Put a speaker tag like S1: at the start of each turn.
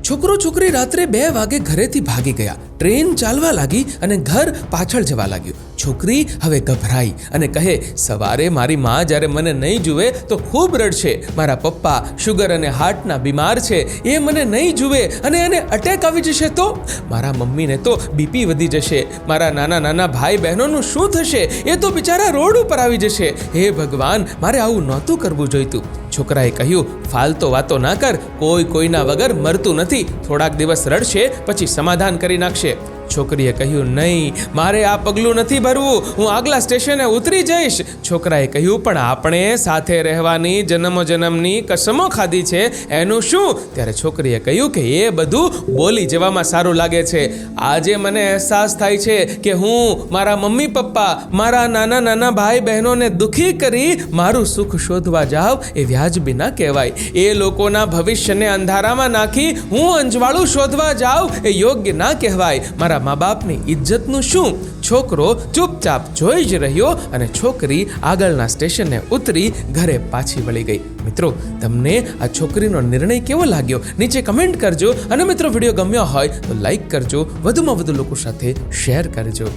S1: છોકરો છોકરી રાત્રે 2 વાગે ઘરેથી ભાગી ગયા. ટ્રેન ચાલવા લાગી અને ઘર પાછળ જવા લાગ્યું. છોકરી હવે ગભરાઈ અને કહે, સવારે મારી માં જ્યારે મને નહીં જુએ તો ખૂબ રડશે. મારા પપ્પા શુગર અને હાર્ટના બીમાર છે, એ મને નહીં જુએ અને એને અટેક આવી જશે તો? મારા મમ્મીને તો બીપી વધી જશે. મારા નાના નાના ભાઈ બહેનોનું શું થશે? એ તો બિચારા રોડ ઉપર આવી જશે. હે ભગવાન, મારે આવું નહોતું કરવું જોઈતું. છોકરાએ કહ્યું, ફાલતો વાતો ના કર. કોઈના વગર મરતું નથી. થોડાક દિવસ રડશે, પછી સમાધાન કરી નાખશે. છોકરીએ કહ્યું, નહીં, મારે આ પગલું નથી ભરવું. હું આગલા સ્ટેશને ઉતરી જઈશ. છોકરાએ કહ્યું, પણ આપણે સાથે રહેવાની જન્મો જન્મની કસમો ખાધી છે, એનું શું? ત્યારે છોકરીએ કહ્યું કે એ બધું બોલી જવામાં સારું લાગે છે. આજે મને અહેસાસ થાય છે કે હું મારા મમ્મી પપ્પા, મારા નાના નાના ભાઈ બહેનોને દુઃખી કરી મારું સુખ શોધવા જાઉં એ વ્યાજબી ના કહેવાય. એ લોકોના ભવિષ્યને અંધારામાં નાખી હું અંજવાળું શોધવા જાઉં એ યોગ્ય ના કહેવાય. મારા મા બાપની ઇજ્જતનું શું? છોકરો ચૂપચાપ જોઈ જ રહ્યો અને છોકરી આગળના સ્ટેશને ઉતરી ઘરે પાછી વળી ગઈ. મિત્રો, તમને આ છોકરીનો નિર્ણય કેવો લાગ્યો? નીચે કમેન્ટ કરજો અને મિત્રો, વિડીયો ગમ્યો હોય તો લાઈક કરજો, વધુમાં વધુ લોકો સાથે શેર કરજો.